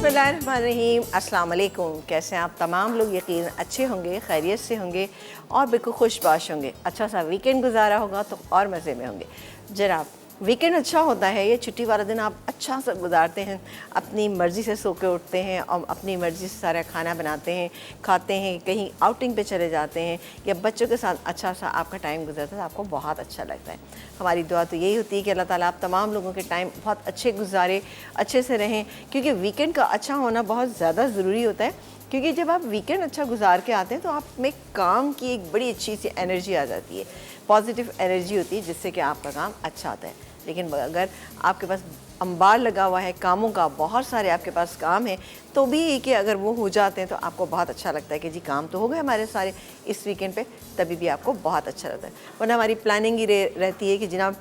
बिस्मिल्लाहिर्रहमानिर्रहीम, अस्सलाम वालेकुम। कैसे हैं आप तमाम लोग? यकीन अच्छे होंगे, खैरियत से होंगे और बिल्कुल खुशबाश होंगे। अच्छा सा वीकेंड गुजारा होगा तो और मज़े में होंगे। जनाब, वीकेंड अच्छा होता है, ये छुट्टी वाला दिन आप अच्छा सा गुजारते हैं, अपनी मर्ज़ी से सो के उठते हैं और अपनी मर्ज़ी से सारा खाना बनाते हैं, खाते हैं, कहीं आउटिंग पे चले जाते हैं या बच्चों के साथ अच्छा सा आपका टाइम गुजरता है, आपको बहुत अच्छा लगता है। हमारी दुआ तो यही होती है कि अल्लाह ताला आप तमाम लोगों के टाइम बहुत अच्छे गुजारे, अच्छे से रहें, क्योंकि वीकेंड का अच्छा होना बहुत ज़्यादा ज़रूरी होता है। क्योंकि जब आप वीकेंड अच्छा गुजार के आते हैं तो आप में काम की एक बड़ी अच्छी सी एनर्जी आ जाती है, पॉजिटिव एनर्जी होती है, जिससे कि आपका काम अच्छा होता है। लेकिन अगर आपके पास अंबार लगा हुआ है कामों का, बहुत सारे आपके पास काम है, तो भी कि अगर वो हो जाते हैं तो आपको बहुत अच्छा लगता है कि जी काम तो हो गए हमारे सारे इस वीकेंड पे, तभी भी आपको बहुत अच्छा लगता है। वरना हमारी प्लानिंग ही रहती है कि जनाब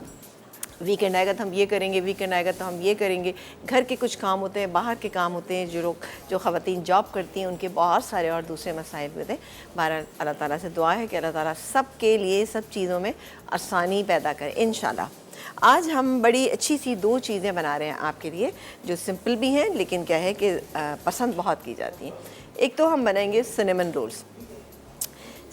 वीकेंड आएगा तो हम ये करेंगे, वीकेंड आएगा तो हम ये करेंगे। घर के कुछ काम होते हैं, बाहर के काम होते हैं, जो लोग जो ख़वातीन जॉब करती हैं उनके बहुत सारे और दूसरे मसाइल भी होते हैं। बहरहाल अल्लाह ताला से दुआ है कि अल्लाह ताला सब के लिए सब चीज़ों में आसानी पैदा करे इंशाल्लाह। आज हम बड़ी अच्छी सी दो चीज़ें बना रहे हैं आपके लिए, जो सिंपल भी हैं लेकिन क्या है कि पसंद बहुत की जाती हैं। एक तो हम बनाएंगे सिनेमन रोल्स।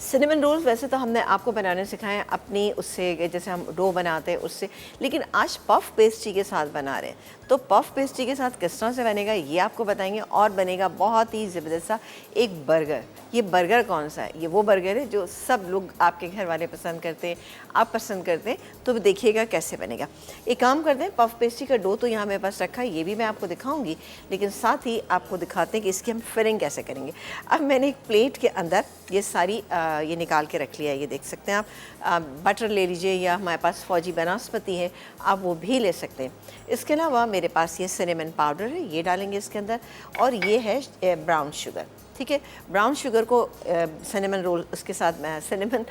सिनेमन रोल्स वैसे तो हमने आपको बनाने सिखाए हैं अपनी उससे, जैसे हम डो बनाते हैं उससे, लेकिन आज पफ पेस्ट्री के साथ बना रहे हैं। तो पफ पेस्ट्री के साथ किस तरह से बनेगा ये आपको बताएंगे, और बनेगा बहुत ही ज़बरदस्त सा एक बर्गर। ये बर्गर कौन सा है? ये वो बर्गर है जो सब लोग आपके घर वाले पसंद करते हैं, आप पसंद करते हैं, तो देखिएगा कैसे बनेगा। एक काम करते हैं, पफ पेस्ट्री का डो तो यहाँ मेरे पास रखा है, ये भी मैं आपको दिखाऊंगी, लेकिन साथ ही आपको दिखाते हैं कि इसकी हम फिलिंग कैसे करेंगे। अब मैंने एक प्लेट के अंदर ये सारी ये निकाल के रख लिया है, ये देख सकते हैं आप। बटर ले लीजिए या हमारे पास फौजी बनास्पति है, आप वो भी ले सकते हैं। इसके अलावा मेरे पास ये सिनेमन पाउडर है, ये डालेंगे इसके अंदर, और ये है ब्राउन शुगर। ठीक है, ब्राउन शुगर को सिनेमन रोल उसके साथ सिनेमन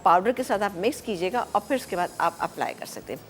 पाउडर के साथ आप मिक्स कीजिएगा और फिर उसके बाद आप अप्लाई कर सकते हैं।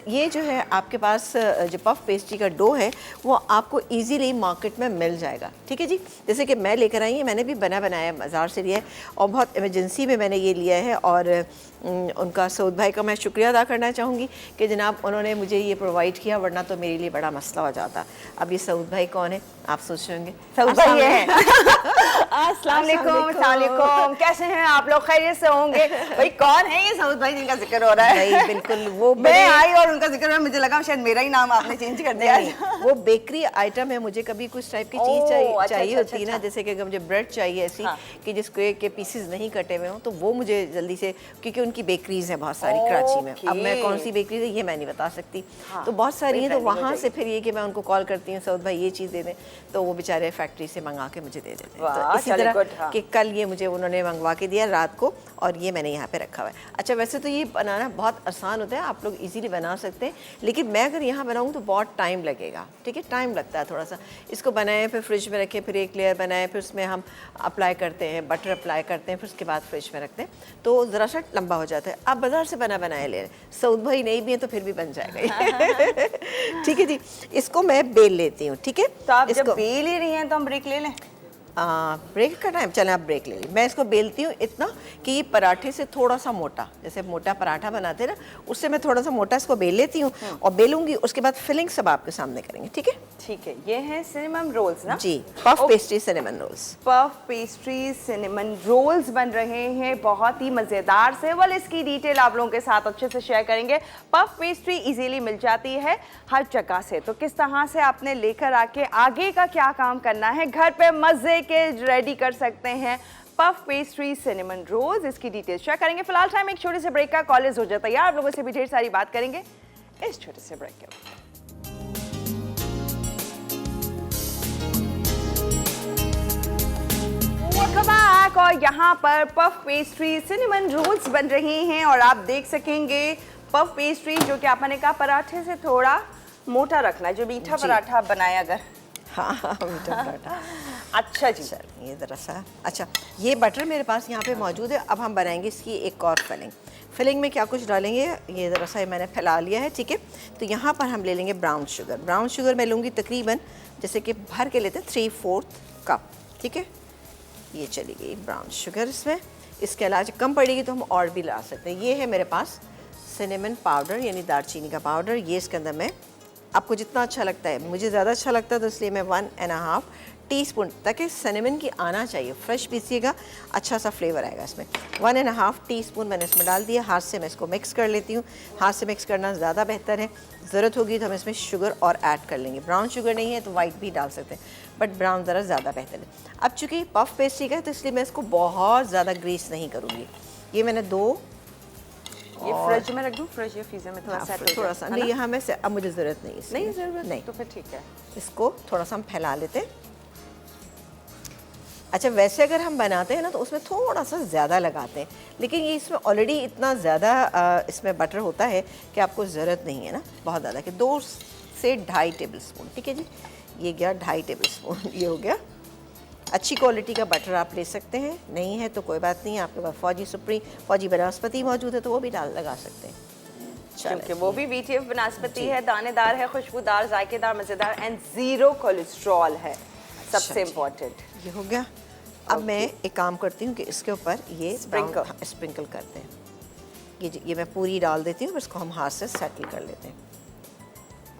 ये जो है आपके पास जो पफ पेस्ट्री का डो है वो आपको इजीली मार्केट में मिल जाएगा। ठीक है जी, जैसे कि मैं लेकर आई है, मैंने भी बनाया बाज़ार से लिया है और बहुत इमरजेंसी में मैंने ये लिया है। और उनका सऊद भाई का मैं शुक्रिया अदा करना चाहूँगी कि जनाब उन्होंने मुझे ये प्रोवाइड किया, वरना तो मेरे लिए बड़ा मसला हो जाता। अब ये सऊद भाई कौन है आप सोच रहे होंगे? सऊद भाई है। अस्सलाम वालेकुम, कैसे हैं आप लोग? खैरियत से होंगे। भाई कौन है ये सऊद भाई जिनका जिक्र हो रहा है? भाई बिल्कुल वो मैं आई और उनका जिक्र है, मुझे लगा शायद मेरा ही नाम आपने चेंज कर दिया। वो बेकरी आइटम है, मुझे कभी कुछ टाइप की चीज़ चाहिए होती है ना, जैसे कि मुझे ब्रेड चाहिए ऐसी कि जिसको के पीसेस नहीं कटे हुए हों, तो वो मुझे जल्दी से, क्योंकि उनकी बेकरीज हैं बहुत सारी कराची में। अब मैं कौन सी बेकरीज है ये मैं नहीं बता सकती, तो बहुत सारी हैं, तो वहाँ से फिर ये कि मैं उनको कॉल करती हूँ, सऊद भाई ये चीज़ दे दें, तो वो बेचारे फैक्ट्री से मंगा के मुझे दे देते हैं। तो इसी तरह कि कल ये मुझे उन्होंने मंगवा के दिया रात को, और ये मैंने यहाँ पे रखा हुआ है। अच्छा, वैसे तो ये बनाना बहुत आसान होता है, आप लोग इजीली बना सकते हैं, लेकिन मैं अगर यहाँ बनाऊँ तो बहुत टाइम लगेगा। ठीक है, टाइम लगता है थोड़ा सा। इसको बनाएं, फिर फ्रिज में रखें, फिर एक लेयर बनाएं, फिर उसमें हम अप्लाई करते हैं, बटर अप्लाई करते हैं, फिर उसके बाद फ्रिज में रखते हैं, तो ज़रा सा लंबा हो जाता है। आप बाज़ार से बनाया ले, सऊद भाई नहीं भी है तो फिर भी बन जाएगा। ठीक है जी, इसको मैं बेल लेती हूँ। ठीक है, तो आप जब बेल ही रही हैं तो हम ब्रेक ले लें? ब्रेक का टाइम, चलें आप ब्रेक ले लीजिए। मैं इसको बेलती हूँ इतना कि ये पराठे से थोड़ा सा मोटा, जैसे मोटा पराठा बनाते हैं ना, उससे मैं थोड़ा सा मोटा इसको बेल लेती हूँ और बेलूंगी, उसके बाद फिलिंग सब आपके सामने करेंगे। ठीक है, ठीक है। ये है सिनेमन रोल्स ना जी, puff pastry cinnamon rolls. Puff pastry cinnamon rolls बन रहे हैं, बहुत ही मज़ेदार से। वाल इसकी डिटेल आप लोगों के साथ अच्छे से शेयर करेंगे। पफ पेस्ट्री इजीली मिल जाती है हर जगह से, तो किस तरह से आपने लेकर आके आगे का क्या काम करना है, घर पे मज़े के रेडी कर सकते हैं पफ पेस्ट्री सिनेमन रोल्स, इसकी डिटेल शेयर करेंगे। फिलहाल टाइम एक छोटे से ब्रेक का, कॉलेज हो जाता है यार, आप लोगों से भी ढेर सारी बात करेंगे इस छोटे से ब्रेक के बाद। और यहाँ पर पफ पेस्ट्री सिनेमन रोल्स बन रहे हैं, और आप देख सकेंगे पफ पेस्ट्री जो कि आपने कहा पराठे से थोड़ा मोटा रखना है, जो मीठा पराठा बनाया अगर। हाँ मीठा पराठा। अच्छा जी, ये ज़रा सा, अच्छा ये बटर मेरे पास यहाँ पे मौजूद है। अब हम बनाएंगे इसकी एक और फिलिंग में क्या कुछ डालेंगे, ये ज़रा सा मैंने फैला लिया है। ठीक है, तो यहाँ पर हम ले लेंगे ब्राउन शुगर। ब्राउन शुगर मैं लूँगी तकरीबन, जैसे कि भर के लेते हैं 3/4 कप। ठीक है, ये चली गई ब्राउन शुगर इसमें। इसके अलावा कम पड़ेगी तो हम और भी ला सकते हैं। ये है मेरे पास सिनेमन पाउडर, यानी दालचीनी का पाउडर, ये इसके अंदर मैं आपको जितना अच्छा लगता है, मुझे ज़्यादा अच्छा लगता है तो इसलिए मैं 1.5 टीस्पून, ताकि सिनेमन की आना चाहिए, फ्रेश पीसिएगा, अच्छा सा फ्लेवर आएगा इसमें। 1.5 टीस्पून मैंने इसमें डाल दिया। हाथ से मैं इसको मिक्स कर लेती हूँ, हाथ से मिक्स करना ज़्यादा बेहतर है। ज़रूरत होगी तो हम इसमें शुगर और ऐड कर लेंगे। ब्राउन शुगर नहीं है तो वाइट भी डाल सकते हैं, बट ब्राउन ज़रा ज़्यादा बेहतर है। अब चूँकि पफ पेस्ट्री का है तो इसलिए मैं इसको बहुत ज़्यादा ग्रीस नहीं करूँगी। ये मैंने 2, ये फ्रिज में रख दूँ, फ्रिज या फ्रीजर में थोड़ा सेट हो थोड़ा जाए, सा है ना? नहीं, यहाँ मैं अब मुझे ज़रूरत नहीं है इसकी। नहीं ज़रूरत नहीं, तो फिर ठीक है। इसको थोड़ा सा हम फैला लेते हैं। अच्छा, वैसे अगर हम बनाते हैं ना तो उसमें थोड़ा सा ज़्यादा लगाते हैं, लेकिन ये इसमें ऑलरेडी इतना ज़्यादा इसमें बटर होता है कि आपको ज़रूरत नहीं है ना बहुत ज़्यादा, कि 2 से 2.5 टेबल स्पून। ठीक है जी, ये गया 2.5 टेबल स्पून, ये हो गया। अच्छी क्वालिटी का बटर आप ले सकते हैं, नहीं है तो कोई बात नहीं, आपके पास फौजी बनास्पति मौजूद है तो वो भी लगा सकते हैं। क्योंकि वो भी BTF बनास्पति है, दानेदार है, खुशबूदार, जायकेदार, मज़ेदार एंड ज़ीरो कोलेस्ट्रॉल है, सबसे इम्पोर्टेंट। ये हो गया। अब मैं एक काम करती हूँ कि इसके ऊपर ये स्प्रिंकल करते हैं। ये मैं पूरी डाल देती हूँ, इसको हम हाथ से सेटल कर लेते हैं।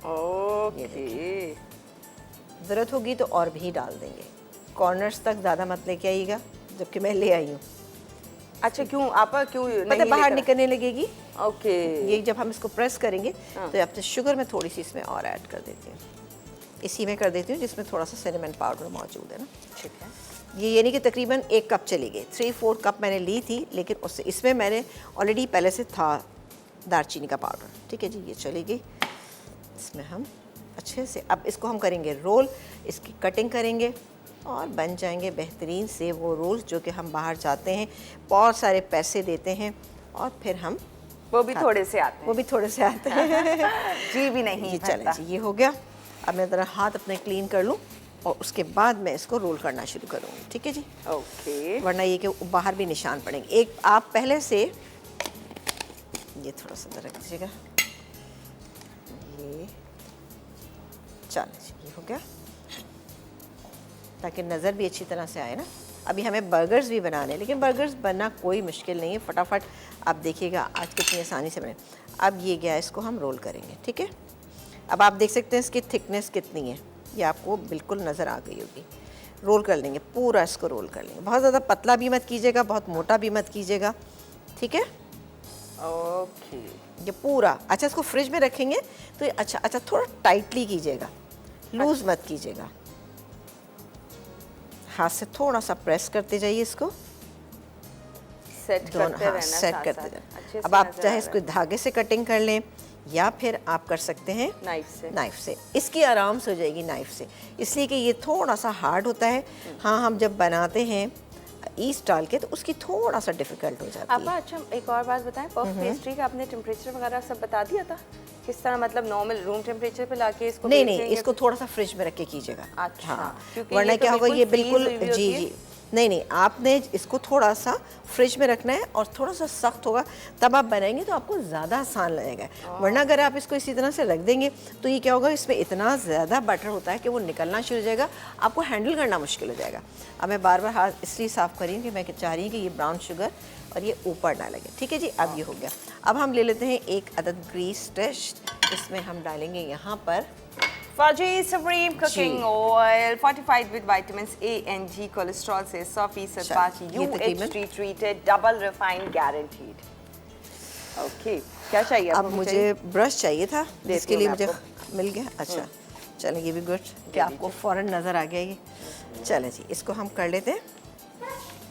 ओके, ज़रूरत होगी तो और भी डाल देंगे। कॉर्नर्स तक ज़्यादा मत लेके आइएगा, जबकि मैं ले आई हूँ। अच्छा, क्यों आपा, क्यों मतलब बाहर निकलने लगेगी। ओके, ये जब हम इसको प्रेस करेंगे तो अपने शुगर में थोड़ी सी इसमें और ऐड कर देती हूँ। इसी में कर देती हूँ जिसमें थोड़ा सा सिनेमन पाउडर मौजूद है ना। ठीक है। ये यानी कि तकरीबन 1 कप चली गई। 3/4 कप मैंने ली थी, लेकिन उससे इसमें मैंने ऑलरेडी पहले से था दालचीनी का पाउडर। ठीक है जी, ये चली गई। इसमें हम अच्छे से अब इसको हम करेंगे रोल, इसकी कटिंग करेंगे और बन जाएंगे बेहतरीन से वो रोल्स जो कि हम बाहर जाते हैं, बहुत सारे पैसे देते हैं और फिर हम वो भी थोड़े से आते हैं। वो भी थोड़े से आते हैं जी भी नहीं ये चलें जी, ये हो गया। अब मैं ज़रा हाथ अपने क्लीन कर लूँ और उसके बाद मैं इसको रोल करना शुरू करूँगी। ठीक है जी, ओके। वरना ये कि बाहर भी निशान पड़ेंगे। एक आप पहले से ये थोड़ा सा रख दीजिएगा, ये चलें जी, ये हो गया, ताकि नज़र भी अच्छी तरह से आए ना। अभी हमें बर्गर्स भी बनाने हैं, लेकिन बर्गर्स बनना कोई मुश्किल नहीं है, फटाफट आप देखिएगा आज कितनी आसानी से बने। अब ये गया, इसको हम रोल करेंगे। ठीक है, अब आप देख सकते हैं इसकी थिकनेस कितनी है, ये आपको बिल्कुल नज़र आ गई होगी। रोल कर लेंगे, पूरा इसको रोल कर लेंगे। बहुत ज़्यादा पतला भी मत कीजिएगा, बहुत मोटा भी मत कीजिएगा। ठीक है, ओके। ये पूरा। अच्छा, इसको फ्रिज में रखेंगे तो ये अच्छा थोड़ा टाइटली कीजिएगा, लूज़ मत कीजिएगा। हाथ से थोड़ा सा प्रेस करते जाइए इसको, सेट करते रहना, सेट साथ करते साथ। जाइए। अच्छे अब से आप नजर चाहे आ इसको धागे से कटिंग कर लें या फिर आप कर सकते हैं नाइफ से। इसकी आराम से हो जाएगी नाइफ से, इसलिए कि ये थोड़ा सा हार्ड होता है। हाँ, हम जब बनाते हैं ईस्ट डाल के तो उसकी थोड़ा सा डिफिकल्ट हो जाती है। अच्छा, एक और बात बताएं, पफ पेस्ट्री का आपने टेम्परेचर वगैरह सब बता दिया था? किस तरह, मतलब नॉर्मल रूम टेम्परेचर पे लाके इसको? नहीं, इसको थोड़ा सा फ्रिज में रख के कीजिएगा। अच्छा, हाँ, वरना क्या होगा, ये बिल्कुल जी, नहीं, आपने इसको थोड़ा सा फ्रिज में रखना है और थोड़ा सा सख्त होगा, तब आप बनाएंगे तो आपको ज़्यादा आसान लगेगा। वरना अगर आप इसको इसी तरह से रख देंगे तो ये क्या होगा, इसमें इतना ज़्यादा बटर होता है कि वो निकलना शुरू हो जाएगा, आपको हैंडल करना मुश्किल हो जाएगा। अब मैं बार बार हाथ इसलिए साफ़ करी हूँ कि मैं चाह रही हूँ कि ये ब्राउन शुगर और ये ऊपर ना लगे। ठीक है जी, अब ये हो गया। अब हम ले लेते हैं 1 अदद ग्रीस टेस्ट, इसमें हम डालेंगे यहाँ पर फौजी supreme cooking oil, fortified with vitamins A and G, cholesterol से 100% पाँच, UHT treated, double refined guaranteed. Okay, क्या चाहिए अब मुझे ब्रश चाहिए था, जिसके लिए मुझे मिल गया। अच्छा, चलें, ये भी गुड कि आपको फ़ौरन नज़र आ गया ये। चलें जी, इसको हम कर लेते हैं,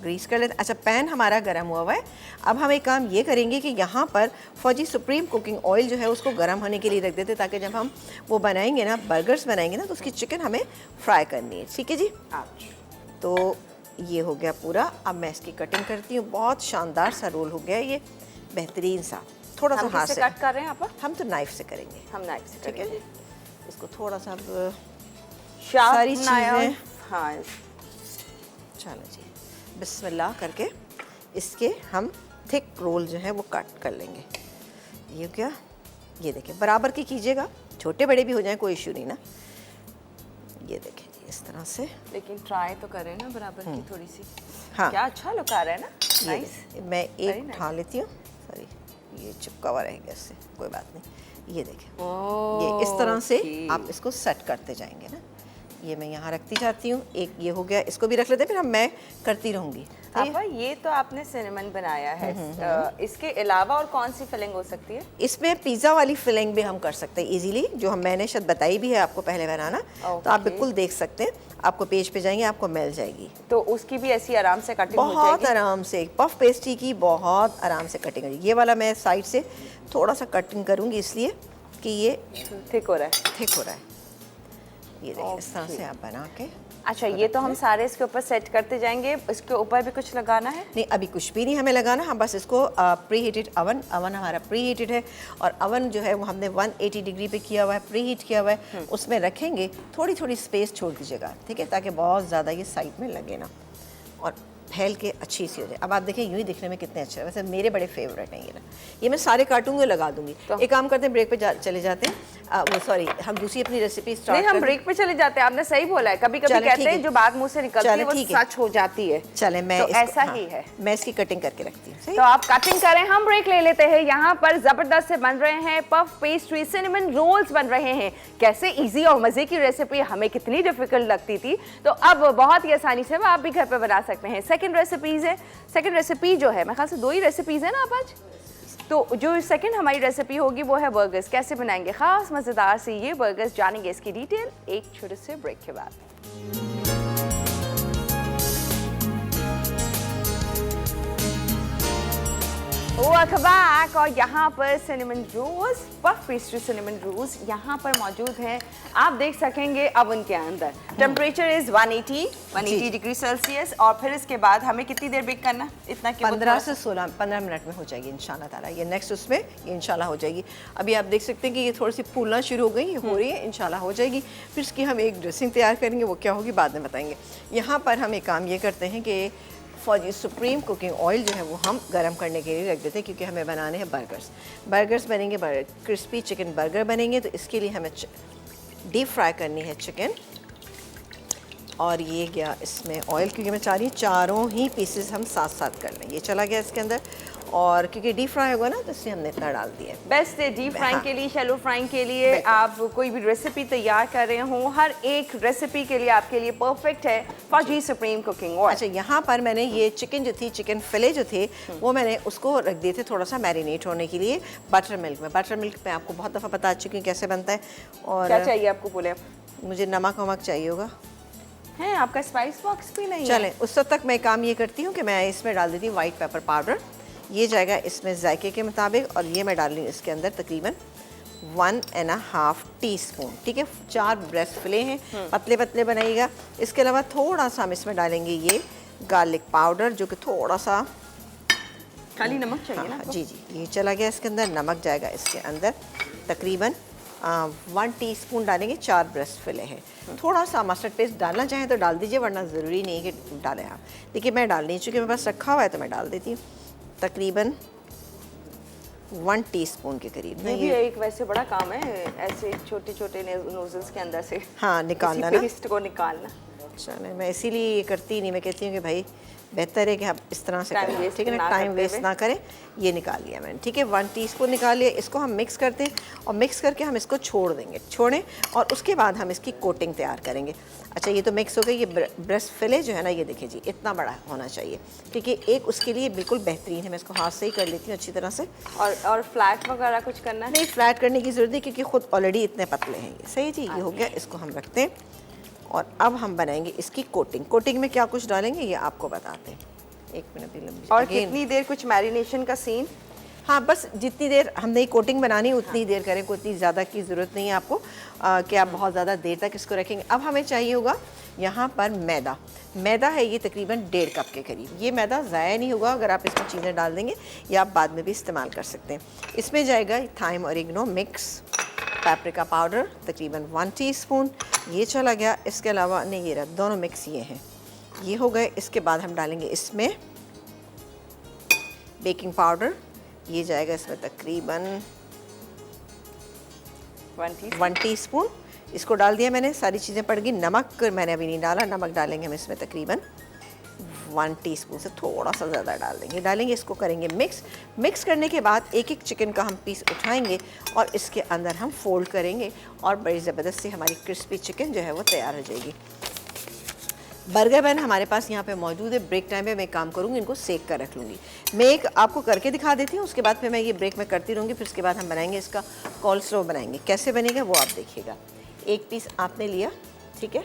ग्रीस कर लेते हैं। अच्छा, पैन हमारा गर्म हुआ है। अब हम एक काम ये करेंगे कि यहाँ पर फौजी सुप्रीम कुकिंग ऑयल जो है उसको गर्म होने के लिए रख देते, ताकि जब हम वो बनाएंगे ना, बर्गर्स बनाएंगे ना, तो उसकी चिकन हमें फ्राई करनी है। ठीक है जी, तो ये हो गया पूरा। अब मैं इसकी कटिंग करती हूँ। बहुत शानदार सा रोल हो गया ये, बेहतरीन सा। थोड़ा सा हाथ से कट कर रहे हैं आप? हम तो नाइफ से करेंगे। हम नाइफ से ठीक है, इसको थोड़ा सा सारी चीज़ें, हाँ, चलो जी, बिस्मिल्लाह करके इसके हम थिक रोल जो है वो कट कर लेंगे। ये क्या, ये देखिए, बराबर की कीजिएगा, छोटे बड़े भी हो जाएं कोई इशू नहीं ना। ये देखिए जी, इस तरह से। लेकिन ट्राई तो करें ना बराबर की थोड़ी सी। हाँ, क्या अच्छा लुक आ रहा है ना। नाइस। मैं एक उठा लेती हूँ, सॉरी, ये चिपका हुआ रहेगा इससे, कोई बात नहीं। ये देखें, ये इस तरह से आप इसको सेट करते जाएंगे ना। ये मैं यहाँ रखती जाती हूँ, एक ये हो गया, इसको भी रख लेते हैं, फिर मैं करती रहूँगी। आपा ये तो आपने सिनेमन बनाया है, इसके अलावा और कौन सी फिलिंग हो सकती है? इसमें पिज़्ज़ा वाली फिलिंग भी हम कर सकते हैं इजीली, जो मैंने शायद बताई भी है आपको पहले बनाना। तो आप बिल्कुल देख सकते हैं, आपको पेज पे जाएंगे, आपको मिल जाएगी। तो उसकी भी ऐसी आराम से कटिंग हो बहुत जाएगी? आराम से, पफ पेस्ट्री की बहुत आराम से कटिंग होगी। ये वाला मैं साइड से थोड़ा सा कटिंग करूँगी इसलिए कि ये थिक हो रहा है। थिक हो रहा है। ये देखिए इस तरह से आप बना के। अच्छा, ये तो हम सारे इसके ऊपर सेट करते जाएंगे, इसके ऊपर भी कुछ लगाना है? नहीं, अभी कुछ भी नहीं हमें लगाना, हम बस इसको प्री हीटेड अवन हमारा प्री हीटेड है, और अवन जो है वो हमने 180 डिग्री पे किया हुआ है, प्री हीट किया हुआ है। उसमें रखेंगे, थोड़ी थोड़ी स्पेस छोड़ दीजिएगा, ठीक है, ताकि बहुत ज़्यादा ये साइड में लगे ना, और फैल के अच्छी सी हो जाए। अब आप देखें यूँ ही दिखने में कितने अच्छे हैं, वैसे मेरे बड़े फेवरेट हैं ये ना। ये मैं सारे काटूंगी और लगा दूंगी। तो एक काम करते हैं, ब्रेक पे चले जाते हैं। वो सॉरी, हम दूसरी अपनी रेसिपी स्टार्ट नहीं, हम ब्रेक पे चले जाते हैं। आपने सही बोला है, कभी कभी कहते हैं जो बात मुंह से निकलती है वो सच हो जाती है। चले, मैं तो ऐसा ही है, मैं इसकी कटिंग करके रखती हूँ। तो आप कटिंग करें, हम ब्रेक ले लेते हैं। यहाँ पर जबरदस्त से बन रहे हैं पफ पेस्ट्री, सिनेमन रोल्स बन रहे हैं। कैसे इजी और मजे की रेसिपी, हमें कितनी डिफिकल्ट लगती थी, तो अब बहुत ही आसानी से आप भी घर पे बना सकते हैं। सेकंड रेसिपीज है, सेकंड रेसिपी जो है, मेरे ख्याल से 2 ही रेसिपीज है ना आप आज। तो जो सेकंड हमारी रेसिपी होगी वो है बर्गर्स। कैसे बनाएंगे खास मजेदार से ये बर्गर्स, जानेंगे इसकी डिटेल एक छोटे से ब्रेक के बाद। Welcome back. और यहाँ पर cinnamon rolls, puff pastry cinnamon roles यहाँ पर मौजूद हैं। आप देख सकेंगे ओवन के अंदर टेम्परेचर इज 180 डिग्री सेल्सियस। और फिर इसके बाद हमें कितनी देर बेक करना? इतना 15 से 15 मिनट में हो जाएगी इंशाल्लाह ताला। ये नेक्स्ट उसमें ये इंशाल्लाह हो जाएगी। अभी आप देख सकते हैं कि ये थोड़ी सी फूलना शुरू हो गई, ये हो रही है, इंशाल्लाह हो जाएगी। फिर इसकी हम एक ड्रेसिंग तैयार करेंगे, वो क्या होगी बाद में बताएंगे। यहाँ पर हम एक काम ये करते हैं कि फौजी सुप्रीम कुकिंग ऑयल जो है वो हम गरम करने के लिए रख देते हैं, क्योंकि हमें बनाने हैं बर्गर्स बनेंगे, क्रिस्पी चिकन बर्गर बनेंगे। तो इसके लिए हमें डीप फ्राई करनी है चिकन। और ये गया इसमें ऑयल, क्योंकि मैं चाह रही हूँ चारों ही पीसेस हम साथ साथ कर लें। ये चला गया इसके अंदर, और क्योंकि डीप फ्राई होगा ना तो इसलिए हमने इतना डाल दिया है। बेस्ट है डीप फ्राइंग के लिए, शैलो फ्राइंग के लिए। आप कोई भी रेसिपी तैयार कर रहे हो, हर एक रेसिपी के लिए आपके लिए परफेक्ट है फौजी सुप्रीम कुकिंग ऑयल। अच्छा, यहाँ पर मैंने ये चिकन जो थी, चिकन फिले जो थे, वो मैंने उसको रख दिए थे थोड़ा सा मैरिनेट होने के लिए बटर मिल्क में। बटर मिल्क मैं आपको बहुत दफ़ा बता चुकी हूँ कैसे बनता है। और क्या चाहिए आपको? बोले मुझे नमक वमक चाहिए होगा है, आपका स्पाइस बॉक्स भी नहीं है? चलें, उस वक्त तक मैं काम ये करती हूँ कि मैं इसमें डाल देती हूँ वाइट पेपर पाउडर। ये जाएगा इसमें जायके के मुताबिक, और ये मैं डाल रही हूँ इसके अंदर तकरीबन 1.5 टीस्पून। ठीक है, 4 ब्रेस्ट फिले हैं, पतले पतले बनाइएगा। इसके अलावा थोड़ा सा हम इसमें डालेंगे ये गार्लिक पाउडर, जो कि थोड़ा सा खाली नमक चाहिए ना? जी जी, ये चला गया इसके अंदर। नमक जाएगा इसके अंदर तकरीबन 1 टीस्पून डालेंगे। 4 ब्रेस्ट फिले हैं। थोड़ा सा मस्टर्ड पेस्ट डालना चाहें तो डाल दीजिए, वरना ज़रूरी नहीं है कि डालें आप। देखिए मैं डाल नहीं, चूँकि मेरे पास रखा हुआ है तो मैं डाल देती हूँ तकरीबन 1 टीस्पून के करीब। ये भी एक वैसे बड़ा काम है, ऐसे छोटे छोटे नोजल्स के अंदर से हाँ निकालना ना, पेस्ट को निकालना। चले, मैं इसीलिए ये करती नहीं, मैं कहती हूँ कि भाई बेहतर है कि आप इस तरह से करें, ठीक है ना, टाइम वेस्ट ना करें। ये निकाल लिया मैंने, ठीक है, 1 टीस्पून निकाल लिया। इसको हम मिक्स करते हैं, और मिक्स करके हम इसको छोड़ देंगे, छोड़ें, और उसके बाद हम इसकी कोटिंग तैयार करेंगे। अच्छा, ये तो मिक्स हो गई। ये ब्रेस्ट फिले जो है ना, ये देखिए जी, इतना बड़ा होना चाहिए, क्योंकि एक उसके लिए बिल्कुल बेहतरीन है। मैं इसको हाथ से ही कर लेती हूँ अच्छी तरह से। और फ्लैट वगैरह कुछ करना है? नहीं, फ्लैट करने की ज़रूरत नहीं, क्योंकि खुद ऑलरेडी इतने पतले हैं ये। सही जी, ये हो गया। इसको हम रखते हैं, और अब हम बनाएंगे इसकी कोटिंग। कोटिंग में क्या कुछ डालेंगे ये आपको बताते हैं। 1 मिनट भी लंबी। और कितनी देर कुछ मैरिनेशन का सीन? हाँ, बस जितनी देर हमने कोटिंग बनानी है उतनी देर करें, कोई इतनी ज़्यादा की ज़रूरत नहीं है आपको कि आप बहुत ज़्यादा देर तक इसको रखेंगे। अब हमें चाहिए होगा यहाँ पर मैदा है ये तकरीबन 1.5 कप के करीब। ये मैदा ज़ाया नहीं होगा अगर आप इसमें चीज़ें डाल देंगे, या आप बाद में भी इस्तेमाल कर सकते हैं। इसमें जाएगा thyme oregano mix, paprika powder तकरीबन 1 टीस्पून, ये चला गया। इसके अलावा नहीं, ये रहा, दोनों मिक्स ये हैं, ये हो गए। इसके बाद हम डालेंगे इसमें बेकिंग पाउडर, ये जाएगा इसमें तकरीबन 1 टीस्पून। इसको डाल दिया मैंने, सारी चीज़ें पड़ गई। नमक मैंने अभी नहीं डाला, नमक डालेंगे हम इसमें तकरीबन 1 टीस्पून से थोड़ा सा ज़्यादा डालेंगे। इसको करेंगे मिक्स करने के बाद एक एक चिकन का हम पीस उठाएंगे और इसके अंदर हम फोल्ड करेंगे और बड़ी ज़बरदस्त सी हमारी क्रिस्पी चिकन जो है वो तैयार हो जाएगी। बर्गर बैन हमारे पास यहाँ पे मौजूद है। ब्रेक टाइम पे मैं काम करूँगी, इनको सेक कर रख लूँगी। मैं एक आपको करके दिखा देती हूँ, उसके बाद फिर मैं ये ब्रेक में करती रहूँगी। फिर उसके बाद हम बनाएंगे इसका कोल्स्लो बनाएंगे। कैसे बनेगा वो आप देखिएगा। एक पीस आपने लिया, ठीक है,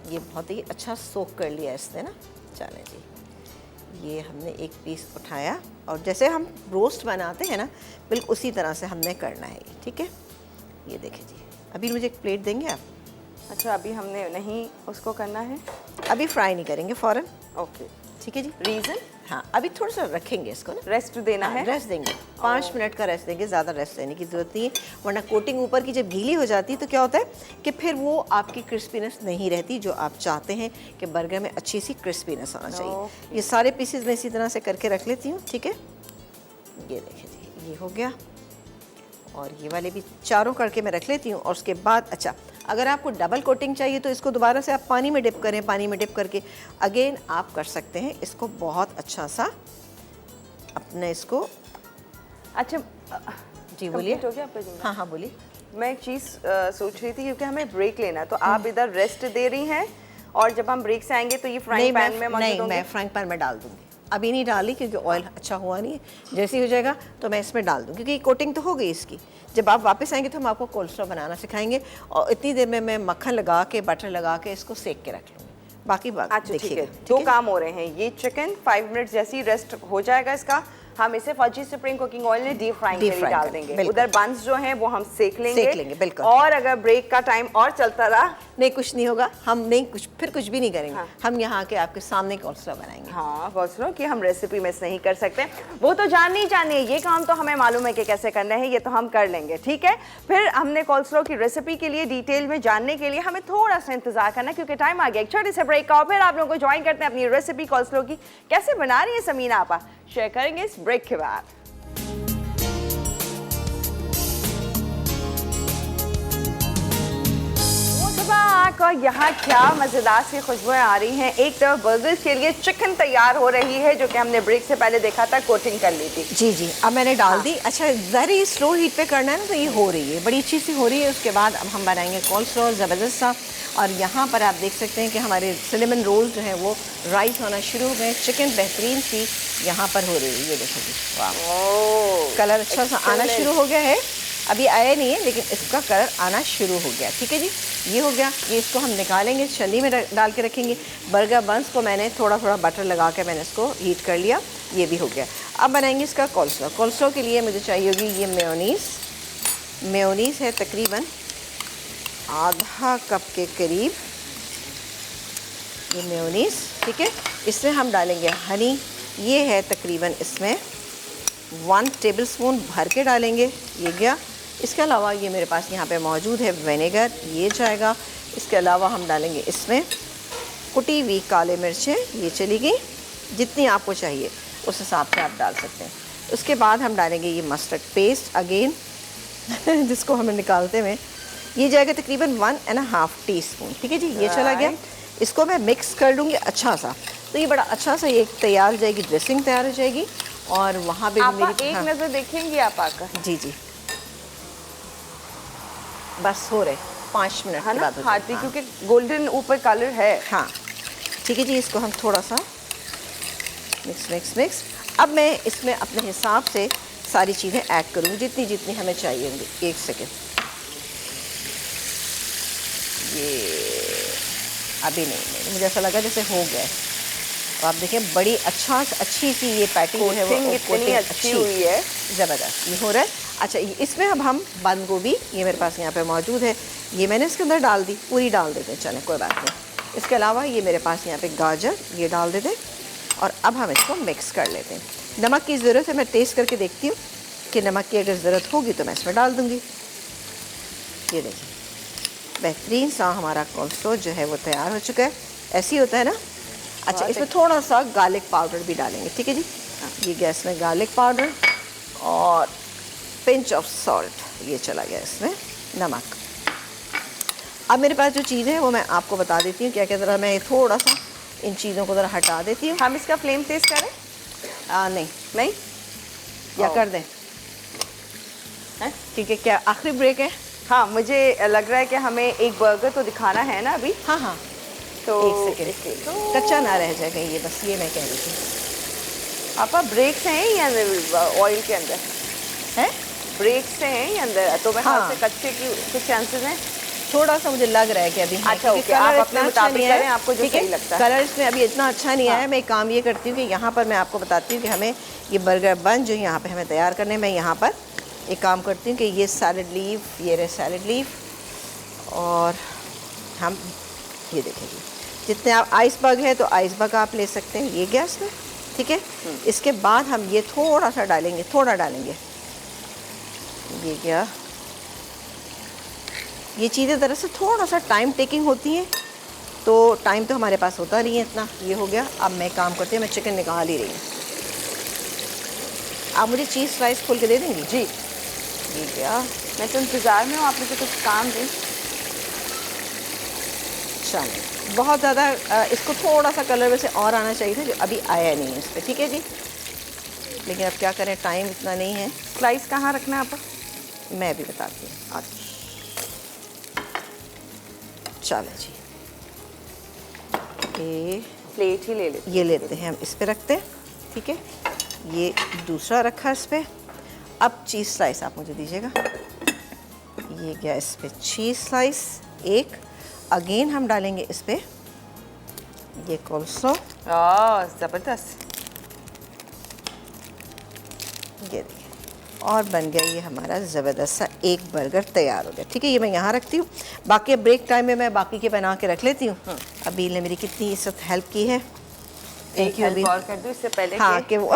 ये बहुत ही अच्छा सोक कर लिया इसने ना। चलें जी, ये हमने एक पीस उठाया और जैसे हम रोस्ट बनाते हैं ना, बिल्कुल उसी तरह से हमने करना है, ठीक है। ये देखिए जी, अभी मुझे एक प्लेट देंगे आप? अच्छा, अभी हमने नहीं उसको करना है, अभी फ्राई नहीं करेंगे फ़ौरन। ओके, ठीक है जी। रीज़न? हाँ, अभी थोड़ा सा रखेंगे इसको ना, रेस्ट देना है। रेस्ट देंगे, 5 मिनट का रेस्ट देंगे, ज़्यादा रेस्ट देने की ज़रूरत नहीं है, वरना कोटिंग ऊपर की जब गीली हो जाती है तो क्या होता है कि फिर वो आपकी क्रिस्पीनेस नहीं रहती जो आप चाहते हैं कि बर्गर में अच्छी सी क्रिस्पीनेस होना चाहिए। ये सारे पीसेस मैं इसी तरह से करके रख लेती हूँ, ठीक है। ये देखिए जी, ये हो गया और ये वाले भी चारों करके मैं रख लेती हूँ। और उसके बाद अच्छा, अगर आपको डबल कोटिंग चाहिए तो इसको दोबारा से आप पानी में डिप करें, पानी में डिप करके अगेन आप कर सकते हैं इसको बहुत अच्छा सा अपने इसको। अच्छा जी बोलिए। हो गया आपका जुमला? हाँ हाँ बोलिए। मैं एक चीज़ सोच रही थी, क्योंकि हमें ब्रेक लेना है तो आप इधर रेस्ट दे रही हैं और जब हम ब्रेक से आएंगे तो ये फ्राइंग पैन में मौजूद होंगे। मैं फ्राइंग पैन में डाल दूँगी, अभी नहीं डाली क्योंकि ऑयल अच्छा हुआ नहीं है। जैसे ही हो जाएगा तो मैं इसमें डाल दूँ क्योंकि कोटिंग तो हो गई इसकी। जब आप वापस आएंगे तो हम आपको कोल्स्लो बनाना सिखाएंगे और इतनी देर में मैं मक्खन लगा के, बटर लगा के इसको सेक के रख लूँगी। बाकी बात अच्छा ठीक देखिएगा। है, 2 काम हो रहे हैं। ये चिकन 5 मिनट जैसे ही रेस्ट हो जाएगा इसका, हम इसे फजी स्प्रिंग कुकिंग ऑयल में डीप फ्राइंग के लिए डाल देंगे। उधर बंस जो हैं वो हम सेक लेंगे बिल्कुल। और अगर ब्रेक का टाइम और चलता रहा, नहीं कुछ नहीं होगा, हम नहीं कुछ भी नहीं करेंगे। हाँ। हम यहाँ के आपके सामने कोल्स्लो बनाएंगे। हाँ कोल्स्लो की हम रेसिपी मिस नहीं कर सकते, वो तो जाननी ही चाहिए। ये काम तो हमें मालूम है कि कैसे करना है, ये तो हम कर लेंगे, ठीक है। फिर हमने कोल्स्लो की रेसिपी के लिए डिटेल में जानने के लिए हमें थोड़ा सा इंतजार करना, क्योंकि टाइम आ गया एक छोटे से ब्रेक का। और फिर आप लोगों को ज्वाइन करते हैं अपनी रेसिपी कोल्स्लो की। कैसे बना रही है समीना आपा, शेयर करेंगे इस ब्रेक के बाद। और यहाँ क्या मज़ेदार सी खुशबुएं आ रही हैं। एक तरफ बर्गर्स के लिए चिकन तैयार हो रही है जो कि हमने ब्रेक से पहले देखा था, कोटिंग कर ली थी। जी जी, अब मैंने डाल दी। अच्छा, ज़रा स्लो हीट पे करना है ना, तो ये हो रही है, बड़ी अच्छी सी हो रही है। उसके बाद अब हम बनाएंगे कोल्स्लो ज़बरदस्त सा। और यहाँ पर आप देख सकते हैं कि हमारे सिनेमन रोल जो है वो राइस होना शुरू हो गए। चिकन बेहतरीन सी यहाँ पर हो रही है, ये देखो जी, वाह, कलर अच्छा सा आना शुरू हो गया है। अभी आया नहीं है लेकिन इसका कलर आना शुरू हो गया, ठीक है जी। ये हो गया, ये इसको हम निकालेंगे, छन्नी में डाल के रखेंगे। बर्गर बंस को मैंने थोड़ा थोड़ा बटर लगा के मैंने इसको हीट कर लिया, ये भी हो गया। अब बनाएंगे इसका कोल्स्लो। कोल्स्लो के लिए मुझे चाहिए होगी ये मेयोनीज़ है तकरीबन आधा कप के करीब, ये मेयोनीज़, ठीक है। इसमें हम डालेंगे हनी, ये है तकरीबन इसमें 1 टेबलस्पून भर के डालेंगे, ये गया। इसके अलावा ये मेरे पास यहाँ पे मौजूद है विनेगर, ये जाएगा। इसके अलावा हम डालेंगे इसमें कुटी हुई काले मिर्चें, ये चली गई। जितनी आपको चाहिए उस हिसाब से आप डाल सकते हैं। उसके बाद हम डालेंगे ये मस्टर्ड पेस्ट अगेन जिसको हमें निकालते हुए, ये जाएगा तकरीबन 1.5 टीस्पून, ठीक है जी। ये चला गया, इसको मैं मिक्स कर लूँगी अच्छा सा, तो ये बड़ा अच्छा सा ये तैयार हो जाएगी, ड्रेसिंग तैयार हो जाएगी। और वहाँ पे मेरी एक नज़र देखेंगी आप आकर? जी जी, बस हो रहे 5 मिनट के बाद, हाँ जी, क्योंकि गोल्डन ऊपर कलर है। हाँ ठीक है जी, इसको हम थोड़ा सा मिक्स। अब मैं इसमें अपने हिसाब से सारी चीज़ें ऐड करूँगी, जितनी जितनी हमें चाहिए होंगी। 1 सेकेंड, ये अभी नहीं, मुझे ऐसा लगा जैसे हो गया। तो आप देखें बड़ी अच्छी सी ये पैटी जो है वो इतनी अच्छी हुई है, ज़बरदस्त ये हो रहा है। अच्छा, इसमें अब हम बंद गोभी, ये मेरे पास यहाँ पे मौजूद है, ये मैंने इसके अंदर डाल दी, पूरी डाल देते हैं, चलें कोई बात नहीं। इसके अलावा ये मेरे पास यहाँ पे गाजर, ये डाल देते हैं। और अब हम इसको मिक्स कर लेते हैं। नमक की ज़रूरत है, मैं टेस्ट करके देखती हूँ कि नमक की अगर ज़रूरत होगी तो मैं इसमें डाल दूँगी। ये देखिए बेहतरीन सा हमारा कोल्स्लो जो है वो तैयार हो चुका है। ऐसे ही होता है ना। अच्छा, इसमें थोड़ा सा गार्लिक पाउडर भी डालेंगे, ठीक है जी। ये गैस में गार्लिक पाउडर और पिंच ऑफ सॉल्ट, ये चला गया इसमें नमक। अब मेरे पास जो चीज़ है वो मैं आपको बता देती हूँ क्या क्या। ज़रा मैं थोड़ा सा इन चीज़ों को ज़रा हटा देती हूँ। हम इसका फ्लेम तेज करें? नहीं, नहीं, या कर दें, हैं? ठीक है। क्या आखिरी ब्रेक है? हाँ, मुझे लग रहा है कि हमें एक बर्गर तो दिखाना है ना अभी। हाँ हाँ, तो एक सेकेंड, तो कच्चा ना रह जाए कहीं, ये बस ये मैं कह रही थी। आपा ब्रेक्स हैं या ऑयल के अंदर है ब्रेक्स से हैं या अंदर? तो मैं हाँ। हाथ से कच्चे की कुछ चांसेस हैं? थोड़ा सा मुझे लग रहा है कि अभी है, अच्छा, क्योंकि ओके, कलर आप इतना अपने अच्छा मुताबिक नहीं आया। करें, आपको जो ठीक है? सही लगता है। कलर इसमें अभी इतना अच्छा नहीं हाँ। आया। मैं एक काम ये करती हूँ कि यहाँ पर मैं आपको बताती हूँ कि हमें ये बर्गर बन जो यहाँ पे हमें तैयार करने, मैं यहाँ पर एक काम करती हूँ कि ये सैलड लीफ, ये रहे सैलड लीफ, और हम ये देखेंगे जितने आप आइसबर्ग है तो आइसबर्ग आप ले सकते हैं, ये गैस में, ठीक है। इसके बाद हम ये थोड़ा सा डालेंगे, थोड़ा डालेंगे, ये क्या, ये चीज़ें दरअसल थोड़ा सा टाइम टेकिंग होती हैं, तो टाइम तो हमारे पास होता नहीं है इतना। ये हो गया। अब मैं काम करती हूँ, मैं चिकन निकाल ही रही हूँ। आप मुझे चीज़ स्लाइस खोल के दे देंगी? जी, ये क्या, मैं तो इंतज़ार में हूँ, आप मुझे कुछ काम दें। चलो, बहुत ज़्यादा इसको थोड़ा सा कलर वैसे और आना चाहिए था, जो अभी आया नहीं है इस पर, ठीक है जी। लेकिन अब क्या करें, टाइम इतना नहीं है। स्लाइस कहाँ रखना है आपा? मैं भी बताती हूँ आज। चलो जी, ये प्लेट ही ले लेते। ये लेते हैं हम, इस पे रखते हैं, ठीक है। ये दूसरा रखा इस पे। अब चीज़ स्लाइस आप मुझे दीजिएगा। ये गया इस पे चीज़ स्लाइस एक। अगेन हम डालेंगे इस पे ये कोल्स्लो, ज़बरदस्त। ये देखिए, और बन गया ये हमारा ज़बरदस्त सा एक बर्गर तैयार हो गया, ठीक है। ये मैं यहाँ रखती हूँ, बाकी अब ब्रेक टाइम में मैं बाकी के बना के रख लेती हूँ। अबील ने मेरी कितनी इस वक्त हेल्प की है, एक हेल्प और कर दूँ इससे पहले? हाँ कि वो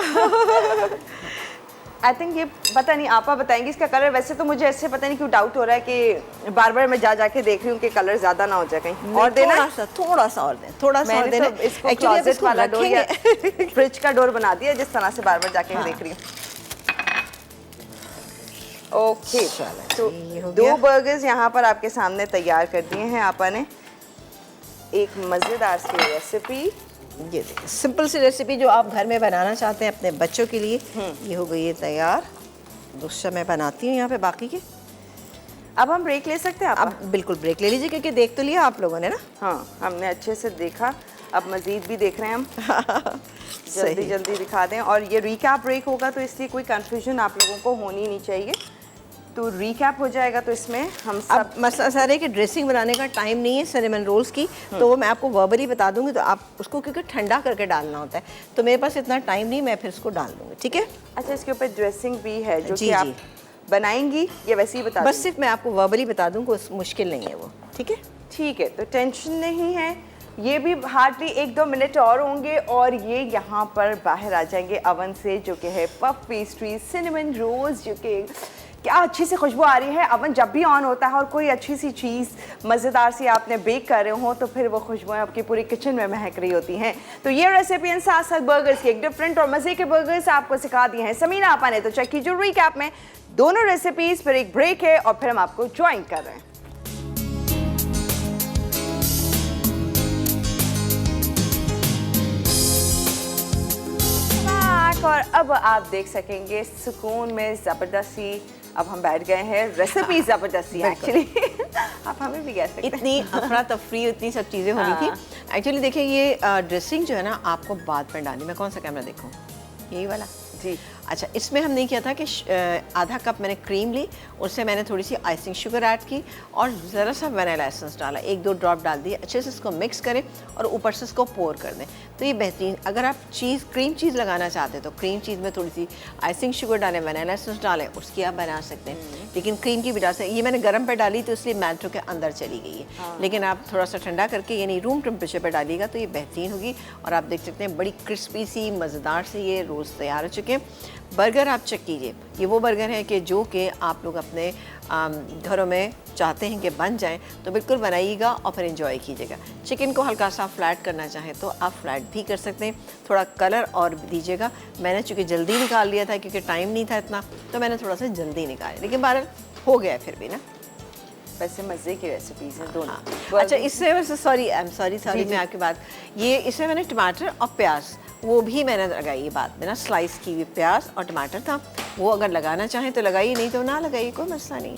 आई थिंक ये पता नहीं, आपा बताएंगे इसका कलर। वैसे तो मुझे ऐसे पता नहीं क्यों डाउट हो रहा है कि बार बार मैं जा जाके देख रही हूँ कि कलर ज़्यादा ना हो जाए कहीं। और देना, थोड़ा सा और दें, थोड़ा सा और देना। तो इसको क्लोजेट वाला डोर या फ्रिज का डोर बना दिया, जिस तरह से बार बार जाके देख रही हूँ। ओके, तो ये हो 2 गया। बर्गर्स यहाँ पर आपके सामने तैयार कर दिए हैं आपा ने। एक मज़ेदार सी रेसिपी, ये देखिए, सिंपल सी रेसिपी जो आप घर में बनाना चाहते हैं अपने बच्चों के लिए, ये हो गई है तैयार। दूसरा मैं बनाती हूँ यहाँ पे बाकी के। अब हम ब्रेक ले सकते हैं आपा? अब बिल्कुल ब्रेक ले लीजिए, क्योंकि देख तो लिया आप लोगों ने ना। हाँ, हमने अच्छे से देखा, अब मज़ीद भी देख रहे हैं हम। जल्दी सही। जल्दी दिखा दें। और ये रिकैप ब्रेक होगा, तो इसलिए कोई कंफ्यूजन आप लोगों को होनी नहीं चाहिए। तो रिकैप हो जाएगा, तो इसमें हम सब। अब मसला सारा है कि ड्रेसिंग बनाने का टाइम नहीं है सिनेमन रोल्स की, तो वो मैं आपको वर्बली बता दूंगी, तो आप उसको क्योंकि ठंडा करके डालना होता है, तो मेरे पास इतना टाइम नहीं, मैं फिर उसको डाल दूंगी, ठीक है। अच्छा, इसके ऊपर ड्रेसिंग भी है जो जी, कि आप जी। बनाएंगी या वैसे ही बता बस देंगी? सिर्फ मैं आपको वर्बली बता दूँ, कोई मुश्किल नहीं है वो, ठीक है। ठीक है, तो टेंशन नहीं है। ये भी हार्डली 1-2 मिनट और होंगे और ये यहाँ पर बाहर आ जाएंगे अवन से, जो कि है पफ पेस्ट्री सिनेमन रोल्स, जो कि क्या अच्छी सी खुशबू आ रही है। अवन जब भी ऑन होता है और कोई अच्छी सी चीज़ मज़ेदार सी आपने बेक कर रहे हो, तो फिर वो खुशबुएं आपकी पूरी किचन में महक रही होती हैं। तो ये रेसिपी साथ साथ बर्गर्स की एक डिफरेंट और मज़े के बर्गर्स आपको सिखा दिए हैं समीना आपा ने। तो चेक कीजिए रिकैप में दोनों रेसिपीज़, फिर एक ब्रेक है और फिर हम आपको ज्वाइन कर रहे हैं। और अब आप देख सकेंगे सुकून में ज़बरदस्ती, अब हम बैठ गए हैं रेसिपी ज़बरदस्ती एक्चुअली। आप हमें भी कह सकते हैं। इतनी अफरा तफरी, इतनी सब चीज़ें हो रही थी एक्चुअली। देखिए, ये ड्रेसिंग जो है ना, आपको बाद में डालनी। मैं कौन सा कैमरा देखूँ, यही वाला? जी। अच्छा, इसमें हमने किया था कि आधा कप मैंने क्रीम ली, उससे मैंने थोड़ी सी आइसिंग शुगर ऐड की और ज़रा सा वनीला एसेंस डाला, 1-2 ड्रॉप डाल दिए। अच्छे से इसको मिक्स करें और ऊपर से इसको पोर कर दें, तो ये बेहतरीन। अगर आप क्रीम चीज़ लगाना चाहते हैं तो क्रीम चीज़ में थोड़ी सी आइसिंग शुगर डालें, वनीला एसेंस डालें, उसकी आप बना सकते हैं। लेकिन क्रीम की भी डाल सकते हैं। ये मैंने गर्म पर डाली तो इसलिए मैल्टो के अंदर चली गई है, लेकिन आप थोड़ा सा ठंडा करके यानी रूम टेम्परेचर पर डालिएगा तो ये बेहतरीन होगी। और आप देख सकते हैं बड़ी क्रिस्पी सी मज़ेदार से ये रोल्स तैयार हो चुके हैं। बर्गर आप चेक कीजिए, ये वो बर्गर है कि जो कि आप लोग अपने घरों में चाहते हैं कि बन जाएं, तो बिल्कुल बनाइएगा और फिर एंजॉय कीजिएगा। चिकन को हल्का सा फ्लैट करना चाहें तो आप फ्लैट भी कर सकते हैं, थोड़ा कलर और दीजिएगा। मैंने चूँकि जल्दी निकाल लिया था क्योंकि टाइम नहीं था इतना, तो मैंने थोड़ा सा जल्दी निकाला, लेकिन बहरहाल हो गया फिर भी ना। वैसे मज़े की रेसिपीज़ हैं दोनों। अच्छा, इससे वैसे सॉरी, आई एम सॉरी मैं आपकी बात, ये इसमें मैंने टमाटर और प्याज वो भी मैंने लगाई, ये बात में ना स्लाइस की हुई प्याज और टमाटर था, वो अगर लगाना चाहें तो लगाइए, नहीं तो ना लगाइए, कोई मसला नहीं,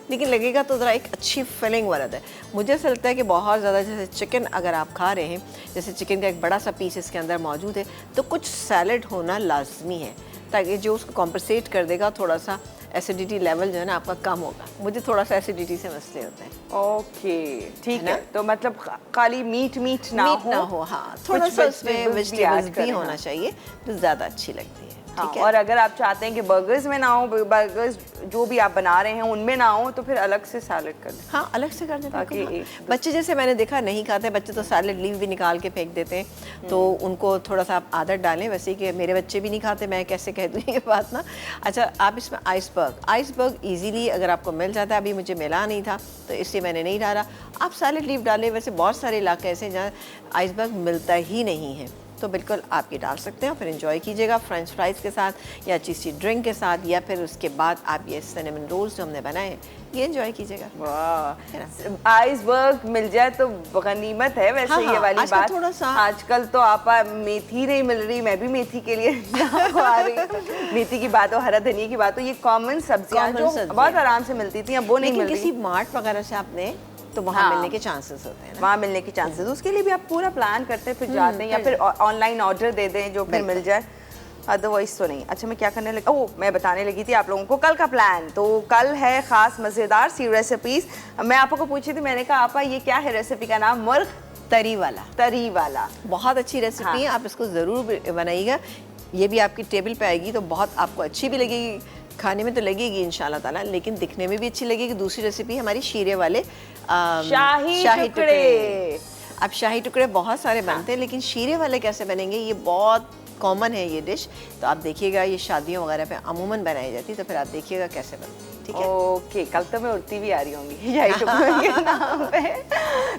लेकिन लगेगा तो ज़रा एक अच्छी फिलिंग वाला है। मुझे ऐसा लगता है कि बहुत ज़्यादा जैसे चिकन अगर आप खा रहे हैं, जैसे चिकन का एक बड़ा सा पीस इसके अंदर मौजूद है, तो कुछ सैलड होना लाजमी है, ताकि जो उसको कॉम्पनसेट कर देगा, थोड़ा सा एसिडिटी लेवल जो है ना आपका कम होगा। मुझे थोड़ा सा एसिडिटी से मसले होते हैं। ओके, ठीक है, तो मतलब खाली मीट ना हो, हाँ, थोड़ा सा उसमें वेजिटेबल्स भी होना चाहिए, तो ज़्यादा अच्छी लगती है। हाँ, ठीक है। और अगर आप चाहते हैं कि बर्गर्स में ना हो, बर्गर्स जो भी आप बना रहे हैं उनमें ना हो, तो फिर अलग से सैलेड कर दें। हाँ, अलग से कर देते ताकि हैं। बच्चे जैसे मैंने देखा नहीं खाते बच्चे, तो सैलेड लीव भी निकाल के फेंक देते हैं, तो उनको थोड़ा सा आप आदत डालें। वैसे ही कि मेरे बच्चे भी नहीं खाते, मैं कैसे कह दूँ ये बात ना। अच्छा, आप इसमें आइसबर्ग ईजीली अगर आपको मिल जाता है, अभी मुझे मिला नहीं था तो इसलिए मैंने नहीं डाला। आप सैलेड लीव डालें, वैसे बहुत सारे इलाके ऐसे हैं जहाँ आइसबर्ग मिलता ही नहीं है, तो बिल्कुल आप ये डाल सकते हैं और फिर एंजॉय कीजिएगा फ्रेंच फ्राइज़ के साथ या चीज़ी ड्रिंक के साथ, या फिर उसके बाद आप ये सिनेमन रोल्स जो हमने बनाए हैं ये एंजॉय कीजिएगा। वाह, आइसबर्ग मिल जाए तो गनीमत है वैसे। हाँ, ये वाली आजकल बात थोड़ा सा आजकल तो आप मेथी नहीं मिल रही, मैं भी मेथी के लिए आ रही। मेथी की बात हो, हरा धनिया की बात हो, ये कॉमन सब्जियां जो बहुत आराम से मिलती थी, अब वो नहीं मिल रही। किसी मार्ट वगैरह से आपने तो वहाँ मिलने के चांसेस होते हैं ना, वहाँ मिलने के चांसेस, उसके लिए भी आप पूरा प्लान करते हैं, फिर जाते हैं, या फिर ऑनलाइन ऑर्डर दे दें जो फिर मिल जाए, अदरवाइज तो नहीं। अच्छा, मैं क्या करने लगी, ओह मैं बताने लगी थी आप लोगों को कल का प्लान। तो कल है खास मज़ेदार सी रेसिपीज़। मैं आपको पूछी थी, मैंने कहा आपा ये क्या है रेसिपी का नाम? मुर्ग तरी वाला बहुत अच्छी रेसिपी है, आप इसको ज़रूर बनाइएगा। ये भी आपकी टेबल पे आएगी तो बहुत आपको अच्छी भी लगेगी, खाने में तो लगेगी इंशाल्लाह ताला, लेकिन दिखने में भी अच्छी लगेगी। दूसरी रेसिपी हमारी शीरे वाले शाही टुकड़े। अब शाही टुकड़े बहुत सारे बनते हैं, लेकिन शीरे वाले कैसे बनेंगे, ये बहुत कॉमन है ये डिश, तो आप देखिएगा ये शादियों वगैरह पे अमूमन बनाई जाती है, तो फिर आप देखिएगा कैसे बनती है। ठीक है, ओके, कल तो मैं उड़ती भी आ रही होंगी शाही टुकड़े के नाम पे।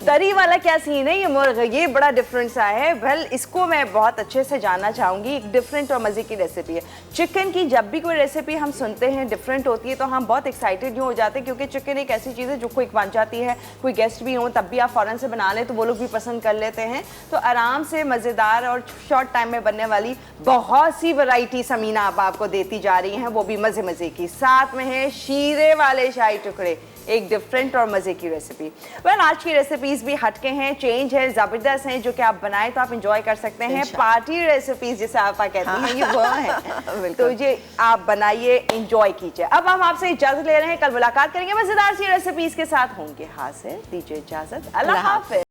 तरी वाला क्या सीन है, ये मुर्ग, ये बड़ा डिफरेंट सा है। वेल, इसको मैं बहुत अच्छे से जानना चाहूँगी। एक डिफरेंट और मज़े की रेसिपी है चिकन की। जब भी कोई रेसिपी हम सुनते हैं डिफरेंट होती है तो हम बहुत एक्साइटेड हो जाते हैं, क्योंकि चिकन एक ऐसी चीज़ है जो क्विक बन जाती है, कोई गेस्ट भी हो तब भी आप फ़ौरन से बना लें तो वो लोग भी पसंद कर लेते हैं। तो आराम से मज़ेदार और शॉर्ट टाइम में बनने वाली बहुत सी वैरायटी समीना आप आपको देती जा रही हैं, वो भी मज़े की। साथ में है शीरे वाले शाही टुकड़े, एक डिफरेंट और मज़े की रेसिपी। वेल, आज की रेसिपीज़ भी हटके हैं, चेंज है, ज़बरदस्त हैं, जो कि आप बनाए तो आप इंजॉय कर सकते हैं। पार्टी रेसिपीज़ जिसे आप कहते हैं, ये वो है, तो ये आप बनाइए, इंजॉय कीजिए। अब हम आपसे इजाज़त ले रहे हैं, कल मुलाकात करेंगे मज़ेदार सी रेसिपीज़ के साथ। होंगे हाजिर, दीजिए इजाज़त, अल्लाह हाफ़िज़।